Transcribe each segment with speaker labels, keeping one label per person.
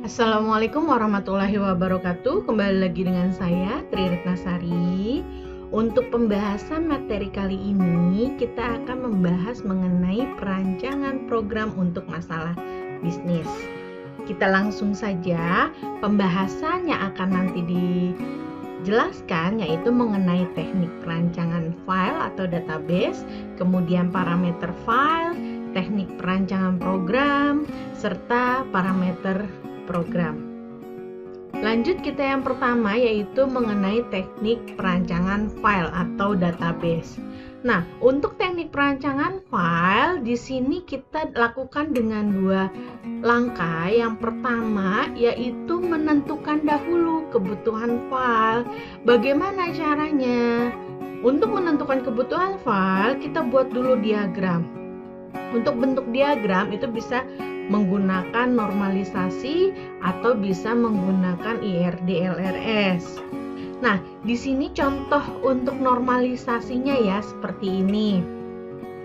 Speaker 1: Assalamualaikum warahmatullahi wabarakatuh. Kembali lagi dengan saya, Tri Retnasari. Untuk pembahasan materi kali ini, kita akan membahas mengenai perancangan program untuk masalah bisnis. Kita langsung saja, pembahasan yang akan nanti dijelaskan yaitu mengenai teknik perancangan file atau database, kemudian parameter file, teknik perancangan program, serta parameter program. Lanjut kita yang pertama yaitu mengenai teknik perancangan file atau database. Nah, untuk teknik perancangan file di sini kita lakukan dengan dua langkah. Yang pertama yaitu menentukan dahulu kebutuhan file. Bagaimana caranya? Untuk menentukan kebutuhan file, kita buat dulu diagram. Untuk bentuk diagram itu bisa menggunakan normalisasi atau bisa menggunakan IRD-LRS. Nah, di sini contoh untuk normalisasinya ya seperti ini.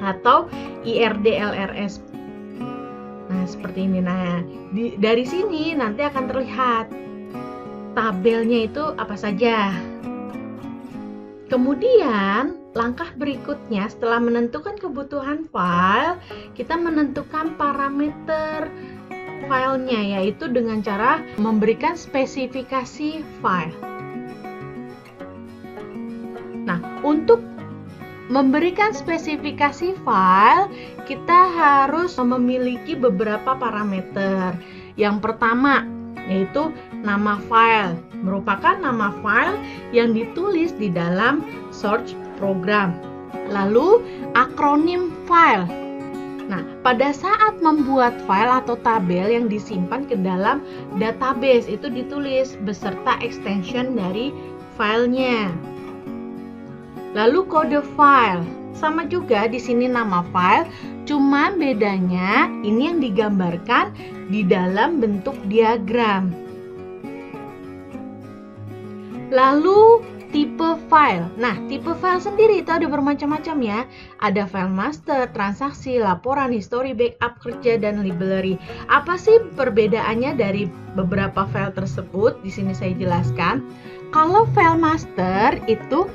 Speaker 1: Atau IRD-LRS. Nah, seperti ini. Nah, dari sini nanti akan terlihat tabelnya itu apa saja. Kemudian, langkah berikutnya setelah menentukan kebutuhan file, kita menentukan parameter filenya, yaitu dengan cara memberikan spesifikasi file. Nah, untuk memberikan spesifikasi file, kita harus memiliki beberapa parameter. Yang pertama, yaitu nama file, merupakan nama file yang ditulis di dalam source program. Lalu akronim file. Nah, pada saat membuat file atau tabel yang disimpan ke dalam database itu ditulis beserta extension dari filenya. Lalu kode file. Sama juga di sini nama file, cuma bedanya ini yang digambarkan di dalam bentuk diagram. Lalu tipe file. Nah, tipe file sendiri itu ada bermacam-macam ya. Ada file master, transaksi, laporan, history, backup, kerja, dan library. Apa sih perbedaannya dari beberapa file tersebut? Di sini saya jelaskan. Kalau file master itu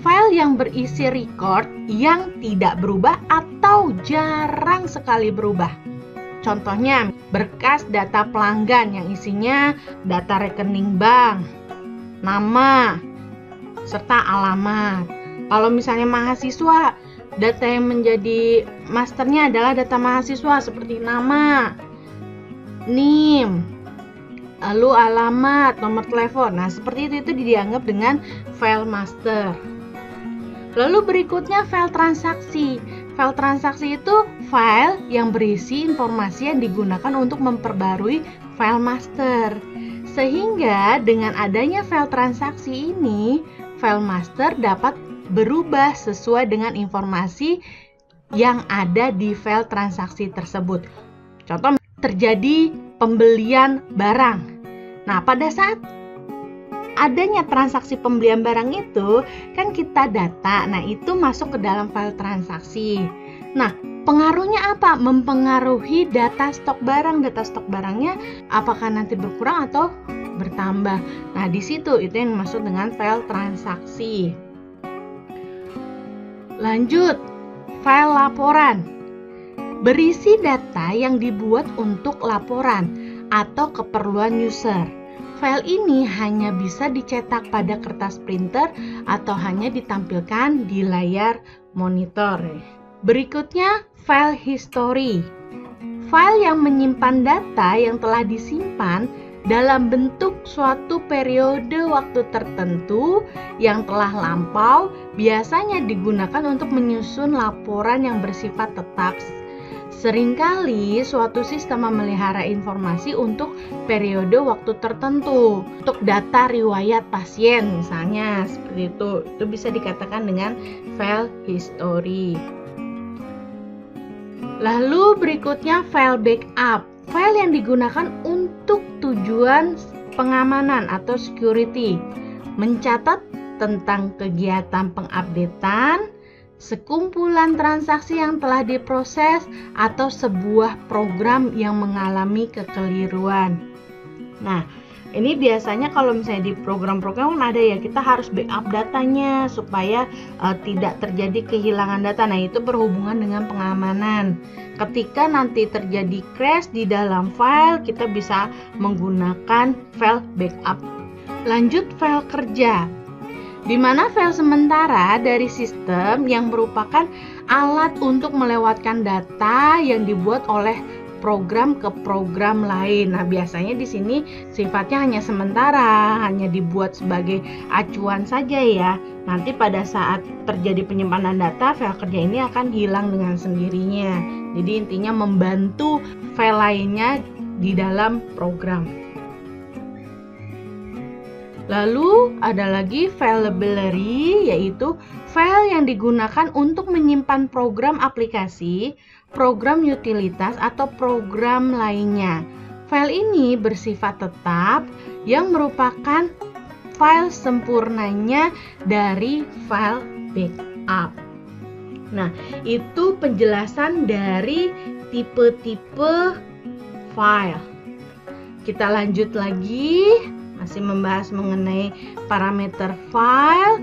Speaker 1: file yang berisi record yang tidak berubah atau jarang sekali berubah. Contohnya, berkas data pelanggan yang isinya data rekening bank, nama, serta alamat. Kalau misalnya mahasiswa, data yang menjadi masternya adalah data mahasiswa seperti nama, NIM, lalu alamat, nomor telepon. Nah, seperti itu dianggap dengan file master. Lalu berikutnya file transaksi. File transaksi itu file yang berisi informasi yang digunakan untuk memperbarui file master. Sehingga dengan adanya file transaksi ini, file master dapat berubah sesuai dengan informasi yang ada di file transaksi tersebut. Contoh, terjadi pembelian barang. Nah, pada saat adanya transaksi pembelian barang itu, kan kita data. Nah, itu masuk ke dalam file transaksi. Nah, pengaruhnya apa? Mempengaruhi data stok barang. Data stok barangnya apakah nanti berkurang atau bertambah. Nah, di situ itu yang dimaksud dengan file transaksi. Lanjut, file laporan. Berisi data yang dibuat untuk laporan atau keperluan user. File ini hanya bisa dicetak pada kertas printer atau hanya ditampilkan di layar monitor. Berikutnya, file history. File yang menyimpan data yang telah disimpan dalam bentuk suatu periode waktu tertentu yang telah lampau, biasanya digunakan untuk menyusun laporan yang bersifat tetap. Seringkali suatu sistem memelihara informasi untuk periode waktu tertentu. Untuk data riwayat pasien misalnya, seperti itu bisa dikatakan dengan file history. Lalu berikutnya file backup. File yang digunakan untuk tujuan pengamanan atau security. Mencatat tentang kegiatan pengupdatean, sekumpulan transaksi yang telah diproses, atau sebuah program yang mengalami kekeliruan. Nah, ini biasanya kalau misalnya di program-program kan ada ya, kita harus backup datanya supaya tidak terjadi kehilangan data. Nah, itu berhubungan dengan pengamanan. Ketika nanti terjadi crash di dalam file, kita bisa menggunakan file backup. Lanjut, file kerja, di mana file sementara dari sistem yang merupakan alat untuk melewatkan data yang dibuat oleh program ke program lain. Nah, biasanya di sini sifatnya hanya sementara, hanya dibuat sebagai acuan saja ya. Nanti pada saat terjadi penyimpanan data, file kerja ini akan hilang dengan sendirinya. Jadi intinya membantu file lainnya di dalam program. Lalu ada lagi file library, yaitu file yang digunakan untuk menyimpan program aplikasi, program utilitas, atau program lainnya. File ini bersifat tetap yang merupakan file sempurnanya dari file backup. Nah, itu penjelasan dari tipe-tipe file. Kita lanjut lagi, masih membahas mengenai parameter file.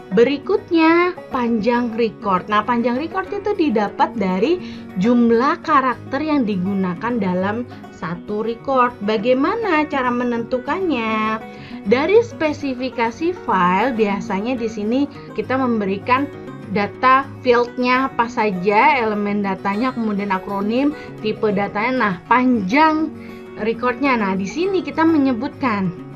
Speaker 1: Berikutnya, panjang record. Nah, panjang record itu didapat dari jumlah karakter yang digunakan dalam satu record. Bagaimana cara menentukannya? Dari spesifikasi file, biasanya di sini kita memberikan data fieldnya apa saja, elemen datanya, kemudian akronim, tipe datanya. Nah, panjang recordnya. Nah, di sini kita menyebutkan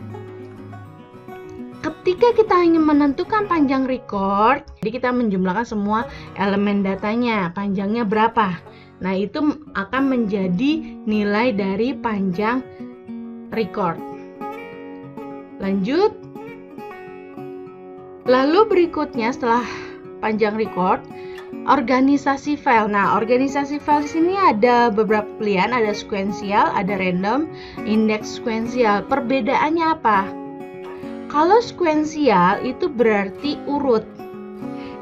Speaker 1: ketika kita ingin menentukan panjang record, jadi kita menjumlahkan semua elemen datanya, panjangnya berapa. Nah, itu akan menjadi nilai dari panjang record. Lanjut. Lalu berikutnya setelah panjang record, organisasi file. Nah, organisasi file di sini ada beberapa pilihan, ada sekuensial, ada random, indeks sekuensial. Perbedaannya apa? Kalau sekuensial itu berarti urut,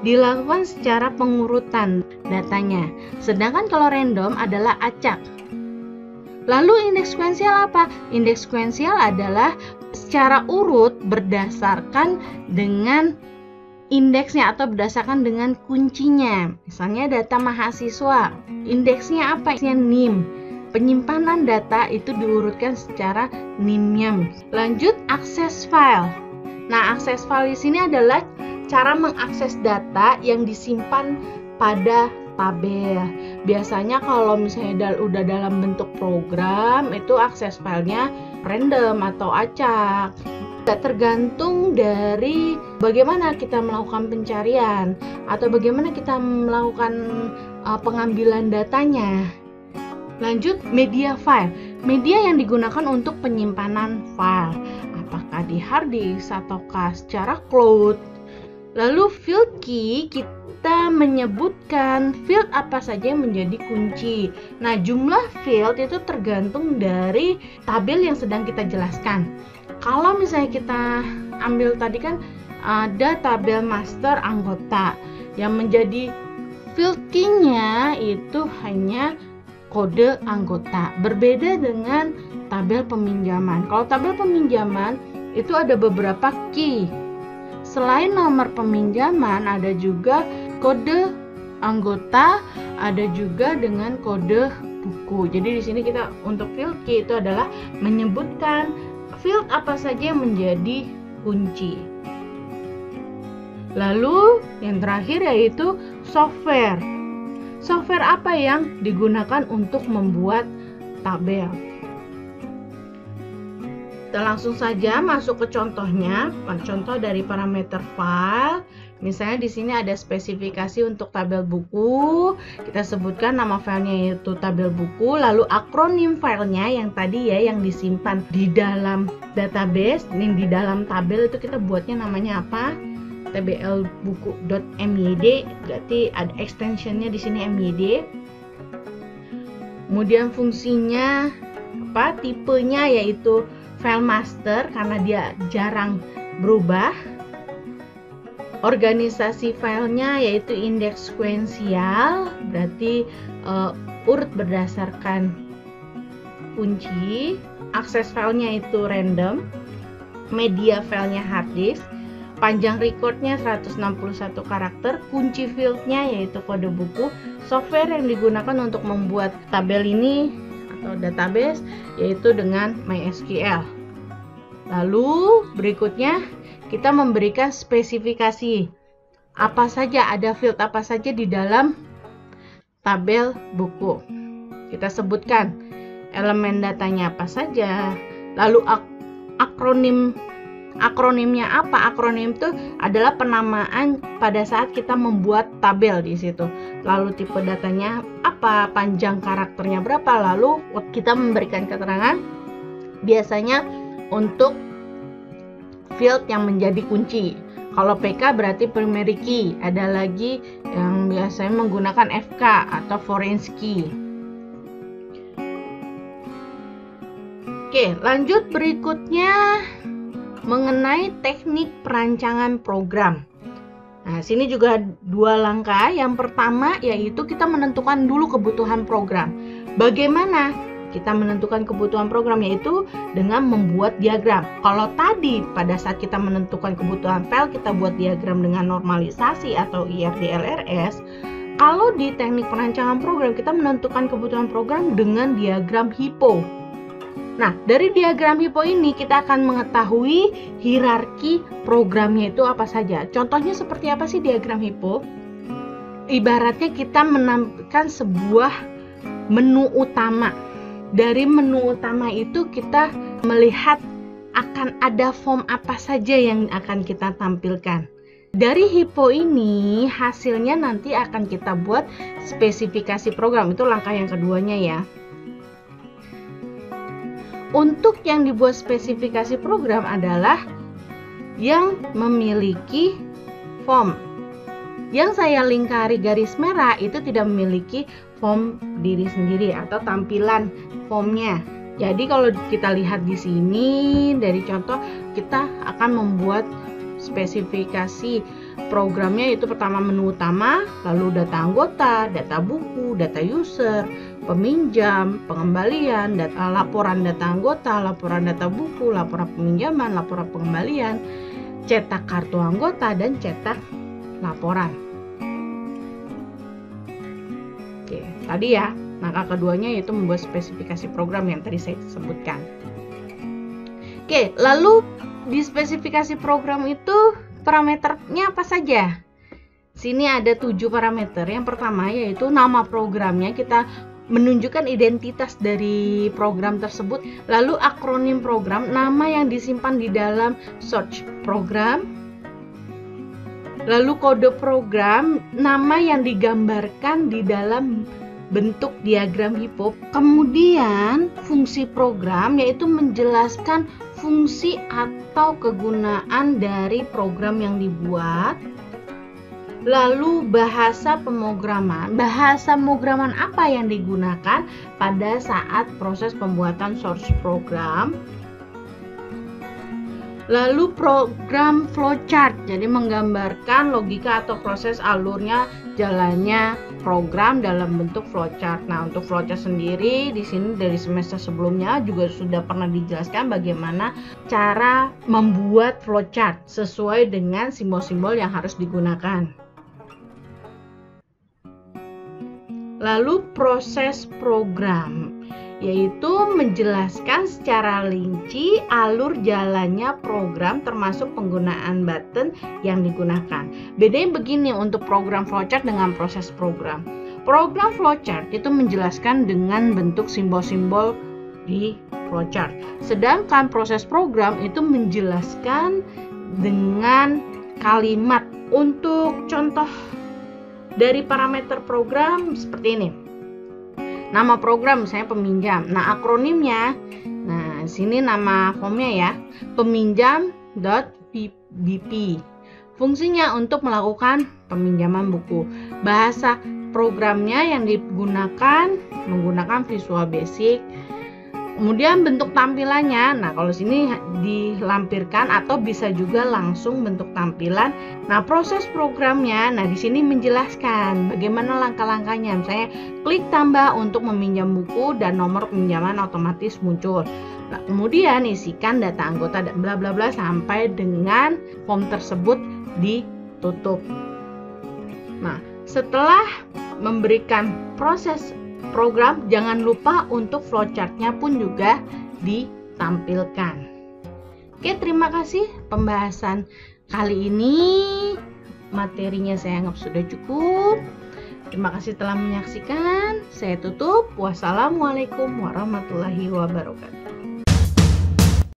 Speaker 1: dilakukan secara pengurutan datanya. Sedangkan kalau random adalah acak. Lalu indeks sekuensial apa? Indeks sekuensial adalah secara urut berdasarkan dengan indeksnya atau berdasarkan dengan kuncinya. Misalnya data mahasiswa, indeksnya apa? Indeksnya NIM. Penyimpanan data itu diurutkan secara NIM-nya. Lanjut, akses file. Nah, akses file di sini adalah cara mengakses data yang disimpan pada tabel. Biasanya kalau misalnya udah dalam bentuk program, itu akses filenya random atau acak. Tergantung dari bagaimana kita melakukan pencarian atau bagaimana kita melakukan pengambilan datanya. Lanjut, media file. Media yang digunakan untuk penyimpanan file, apakah di hard disk ataukah secara cloud. Lalu field key, kita menyebutkan field apa saja yang menjadi kunci. Nah, jumlah field itu tergantung dari tabel yang sedang kita jelaskan. Kalau misalnya kita ambil tadi kan ada tabel master anggota, yang menjadi field key-nya itu hanya kode anggota, berbeda dengan tabel peminjaman. Kalau tabel peminjaman itu ada beberapa key. Selain nomor peminjaman, ada juga kode anggota, ada juga dengan kode buku. Jadi di sini kita untuk field key itu adalah menyebutkan field apa saja yang menjadi kunci. Lalu yang terakhir yaitu software. Software apa yang digunakan untuk membuat tabel? Kita langsung saja masuk ke contohnya. Contoh dari parameter file. Misalnya di sini ada spesifikasi untuk tabel buku. Kita sebutkan nama filenya yaitu tabel buku. Lalu akronim filenya yang tadi ya, yang disimpan di dalam database, yang di dalam tabel itu kita buatnya namanya apa? tblbuku.myd, berarti ada extensionnya di sini myd. Kemudian fungsinya apa? Tipenya yaitu file master karena dia jarang berubah. Organisasi filenya yaitu indeks sekuensial, berarti urut berdasarkan kunci. akses filenya itu random, media filenya hard disk, panjang recordnya 161 karakter, kunci fieldnya yaitu kode buku, software yang digunakan untuk membuat tabel ini atau database yaitu dengan MySQL. Lalu berikutnya kita memberikan spesifikasi apa saja, ada field apa saja di dalam tabel buku. Kita sebutkan elemen datanya apa saja, lalu akronimnya apa. Akronim itu adalah penamaan pada saat kita membuat tabel di situ. Lalu tipe datanya apa, panjang karakternya berapa, lalu kita memberikan keterangan biasanya untuk field yang menjadi kunci. Kalau PK berarti primary key, ada lagi yang biasanya menggunakan FK atau foreign key. Oke, lanjut berikutnya mengenai teknik perancangan program. Nah, sini juga dua langkah. Yang pertama yaitu kita menentukan dulu kebutuhan program. Bagaimana kita menentukan kebutuhan program, yaitu dengan membuat diagram. Kalau tadi pada saat kita menentukan kebutuhan file kita buat diagram dengan normalisasi atau IRD/LRS, kalau di teknik perancangan program kita menentukan kebutuhan program dengan diagram HIPPO. Nah, dari diagram HIPPO ini kita akan mengetahui hierarki programnya itu apa saja. Contohnya seperti apa sih diagram HIPPO? Ibaratnya kita menampilkan sebuah menu utama. Dari menu utama itu kita melihat akan ada form apa saja yang akan kita tampilkan. Dari HIPPO ini hasilnya nanti akan kita buat spesifikasi program. Itu langkah yang keduanya ya. Untuk yang dibuat spesifikasi program adalah yang memiliki form. Yang saya lingkari garis merah itu tidak memiliki form diri sendiri atau tampilan formnya. Jadi kalau kita lihat di sini dari contoh, kita akan membuat spesifikasi programnya, yaitu pertama menu utama, lalu data anggota, data buku, data user, peminjam, pengembalian, laporan data anggota, laporan data buku, laporan peminjaman, laporan pengembalian, cetak kartu anggota, dan cetak laporan. Oke, tadi ya, langkah keduanya yaitu membuat spesifikasi program yang tadi saya sebutkan. Oke, lalu di spesifikasi program itu parameternya apa saja? Sini ada 7 parameter. Yang pertama yaitu nama programnya, kita menunjukkan identitas dari program tersebut. Lalu akronim program, nama yang disimpan di dalam source program. Lalu kode program, nama yang digambarkan di dalam bentuk diagram HIPPO. Kemudian fungsi program yaitu menjelaskan fungsi atau kegunaan dari program yang dibuat. Lalu bahasa pemrograman. Bahasa pemrograman apa yang digunakan pada saat proses pembuatan source program. Lalu program flowchart, jadi menggambarkan logika atau proses alurnya jalannya program dalam bentuk flowchart. Nah, untuk flowchart sendiri di sini dari semester sebelumnya juga sudah pernah dijelaskan bagaimana cara membuat flowchart sesuai dengan simbol-simbol yang harus digunakan. Lalu proses program, yaitu menjelaskan secara rinci alur jalannya program termasuk penggunaan button yang digunakan. Bedanya begini untuk program flowchart dengan proses program. Program flowchart itu menjelaskan dengan bentuk simbol-simbol di flowchart. Sedangkan proses program itu menjelaskan dengan kalimat. Untuk contoh dari parameter program seperti ini. Nama program misalnya peminjam. Nah, akronimnya, nah sini nama formnya ya, peminjam.bp. Fungsinya untuk melakukan peminjaman buku. Bahasa programnya yang digunakan menggunakan Visual Basic Kemudian bentuk tampilannya, nah kalau sini dilampirkan atau bisa juga langsung bentuk tampilan. Nah proses programnya, nah di sini menjelaskan bagaimana langkah-langkahnya. Misalnya klik tambah untuk meminjam buku dan nomor peminjaman otomatis muncul. Nah kemudian isikan data anggota dan bla bla bla sampai dengan form tersebut ditutup. Nah setelah memberikan proses program, jangan lupa untuk flowchartnya pun juga ditampilkan. Oke, terima kasih pembahasan kali ini. Materinya saya anggap sudah cukup. Terima kasih telah menyaksikan. Saya tutup. Wassalamualaikum warahmatullahi wabarakatuh.